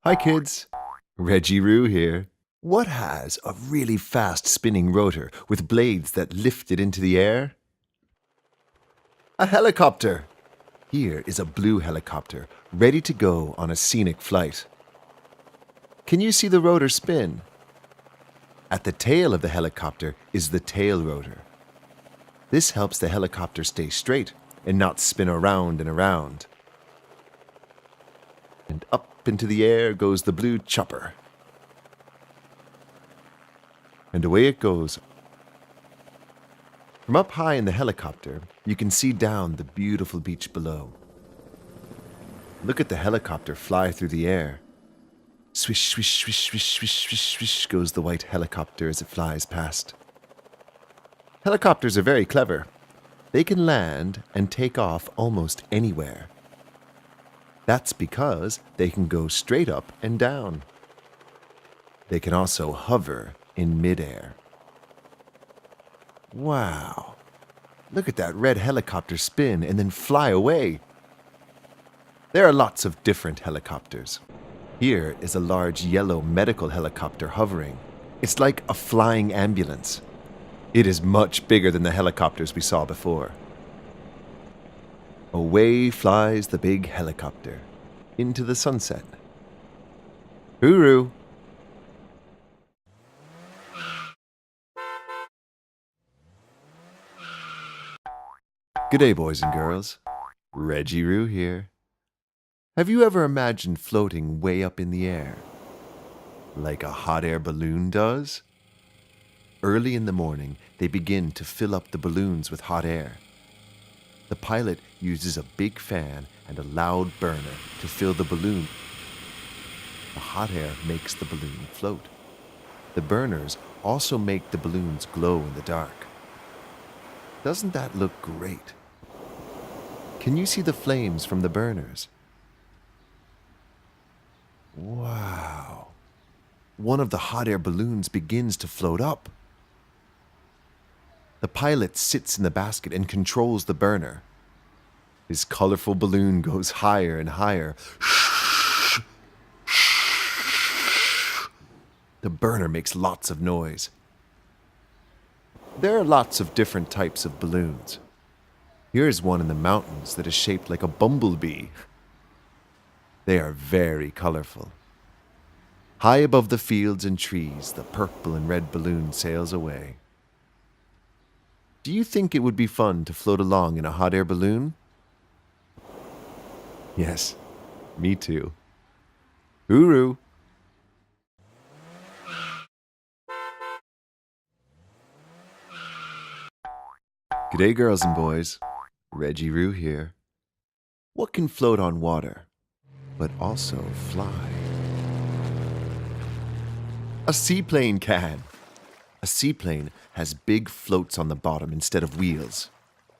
Hi kids, Reggie Roo here. What has a really fast spinning rotor with blades that lift it into the air? A helicopter! Here is a blue helicopter ready to go on a scenic flight. Can you see the rotor spin? At the tail of the helicopter is the tail rotor. This helps the helicopter stay straight and not spin around and around. And up into the air goes the blue chopper. And away it goes. From up high in the helicopter, you can see down the beautiful beach below. Look at the helicopter fly through the air. Swish, swish, swish, swish, swish, swish, swish goes the white helicopter as it flies past. Helicopters are very clever. They can land and take off almost anywhere. That's because they can go straight up and down. They can also hover in midair. Wow! Look at that red helicopter spin and then fly away. There are lots of different helicopters. Here is a large yellow medical helicopter hovering. It's like a flying ambulance. It is much bigger than the helicopters we saw before. Away flies the big helicopter into the sunset. Hooroo! G'day, boys and girls. Reggie Roo here. Have you ever imagined floating way up in the air? Like a hot air balloon does? Early in the morning, they begin to fill up the balloons with hot air. The pilot uses a big fan and a loud burner to fill the balloon. The hot air makes the balloon float. The burners also make the balloons glow in the dark. Doesn't that look great? Can you see the flames from the burners? Wow! One of the hot air balloons begins to float up. The pilot sits in the basket and controls the burner. His colorful balloon goes higher and higher. The burner makes lots of noise. There are lots of different types of balloons. Here's one in the mountains that is shaped like a bumblebee. They are very colorful. High above the fields and trees, the purple and red balloon sails away. Do you think it would be fun to float along in a hot air balloon? Yes, me too. Hooroo! G'day, girls and boys. Reggie Roo here. What can float on water, but also fly? A seaplane can. A seaplane has big floats on the bottom instead of wheels.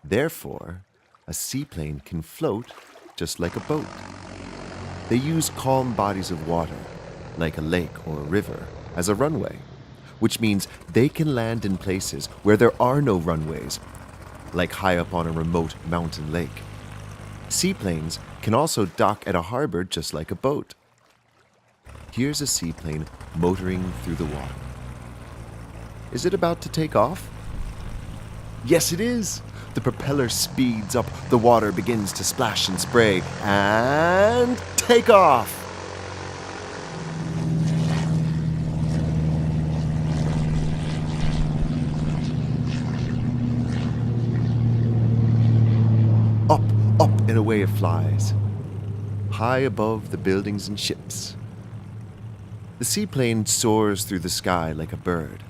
Therefore, a seaplane can float just like a boat. They use calm bodies of water, like a lake or a river, as a runway, which means they can land in places where there are no runways, like high up on a remote mountain lake. Seaplanes can also dock at a harbor just like a boat. Here's a seaplane motoring through the water. Is it about to take off? Yes, it is! The propeller speeds up, the water begins to splash and spray, and take off! Up, up, and away it flies, high above the buildings and ships. The seaplane soars through the sky like a bird.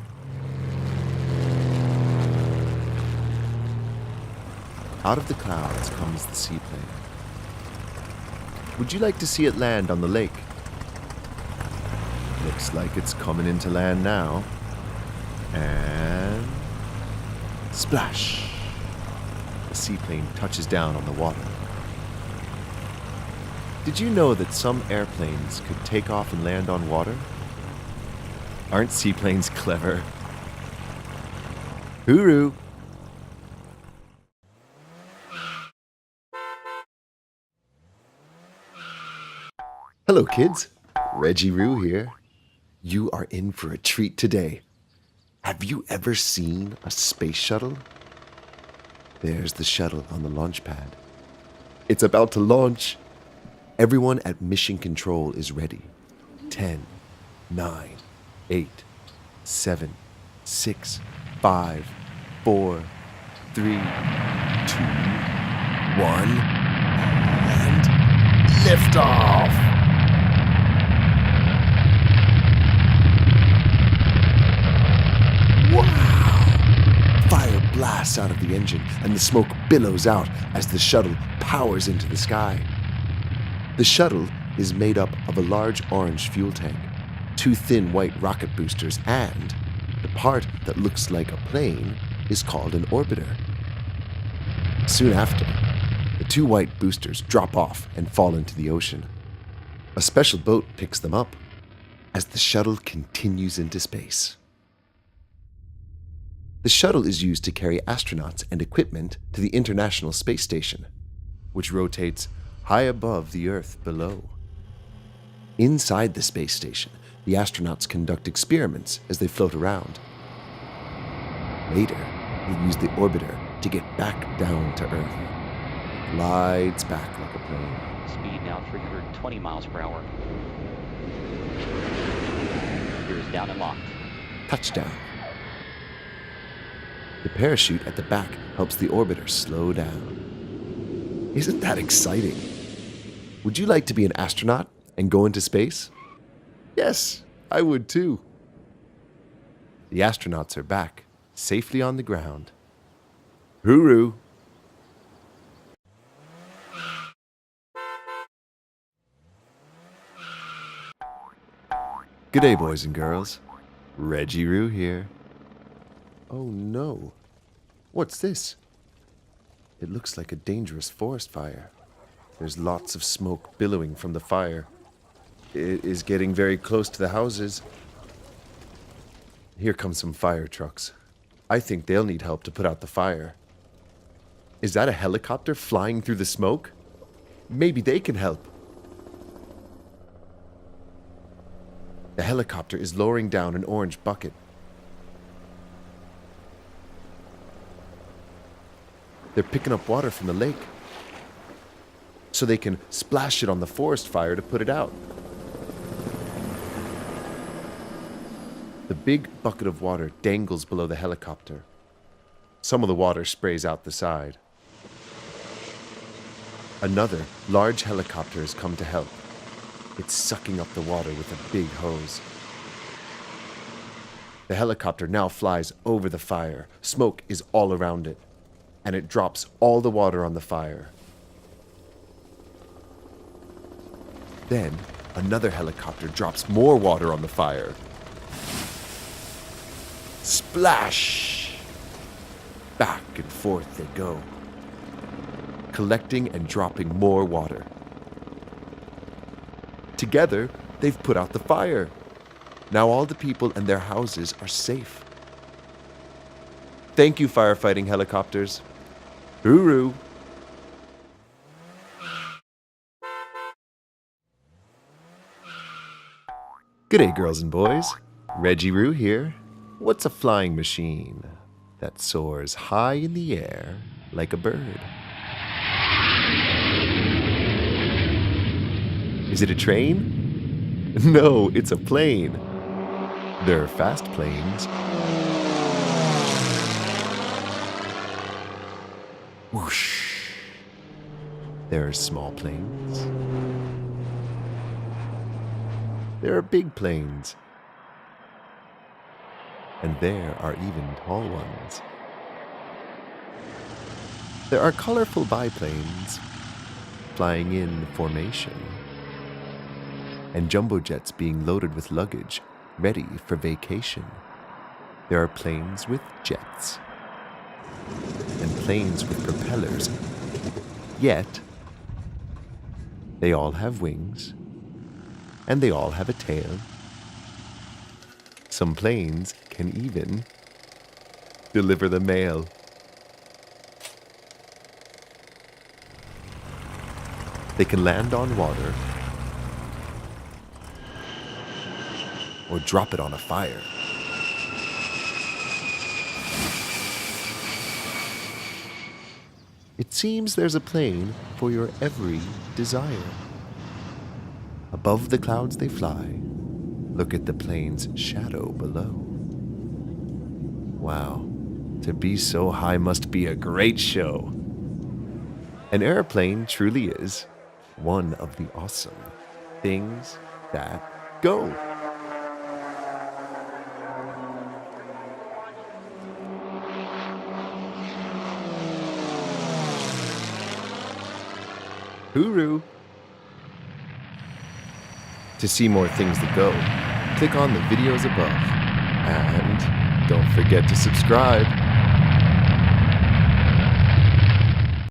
Out of the clouds comes the seaplane. Would you like to see it land on the lake? Looks like it's coming into land now. And splash! The seaplane touches down on the water. Did you know that some airplanes could take off and land on water? Aren't seaplanes clever? Hooroo! Hello, kids. Reggie Roo here. You are in for a treat today. Have you ever seen a space shuttle? There's the shuttle on the launch pad. It's about to launch. Everyone at Mission Control is ready. 10, 9, 8, 7, 6, 5, 4, 3, 2, 1, and liftoff! Wow! Fire blasts out of the engine and the smoke billows out as the shuttle powers into the sky. The shuttle is made up of a large orange fuel tank, 2 thin white rocket boosters, and the part that looks like a plane is called an orbiter. Soon after, the 2 white boosters drop off and fall into the ocean. A special boat picks them up as the shuttle continues into space. The shuttle is used to carry astronauts and equipment to the International Space Station, which rotates high above the Earth below. Inside the space station, the astronauts conduct experiments as they float around. Later, they use the orbiter to get back down to Earth. It glides back like a plane. Speed now 320 miles per hour. Gears down and locked. Touchdown. The parachute at the back helps the orbiter slow down. Isn't that exciting? Would you like to be an astronaut and go into space? Yes, I would too. The astronauts are back, safely on the ground. Hooroo! G'day, boys and girls. Reggie Roo here. Oh no. What's this? It looks like a dangerous forest fire. There's lots of smoke billowing from the fire. It is getting very close to the houses. Here come some fire trucks. I think they'll need help to put out the fire. Is that a helicopter flying through the smoke? Maybe they can help. The helicopter is lowering down an orange bucket. They're picking up water from the lake so they can splash it on the forest fire to put it out. The big bucket of water dangles below the helicopter. Some of the water sprays out the side. Another large helicopter has come to help. It's sucking up the water with a big hose. The helicopter now flies over the fire. Smoke is all around it, and it drops all the water on the fire. Then, another helicopter drops more water on the fire. Splash! Back and forth they go, collecting and dropping more water. Together, they've put out the fire. Now all the people and their houses are safe. Thank you, firefighting helicopters. Hooroo! G'day, girls and boys. Reggie Roo here. What's a flying machine that soars high in the air like a bird? Is it a train? No, it's a plane. There are fast planes. Whoosh. There are small planes. There are big planes. And there are even tall ones. There are colorful biplanes flying in formation, and jumbo jets being loaded with luggage, ready for vacation. There are planes with jets, and planes with propellers. Yet, they all have wings, and they all have a tail. Some planes can even deliver the mail. They can land on water or drop it on a fire. It seems there's a plane for your every desire. Above the clouds they fly. Look at the plane's shadow below. Wow, to be so high must be a great show. An airplane truly is one of the awesome things that go. Hooroo! To see more things that go, click on the videos above. And don't forget to subscribe.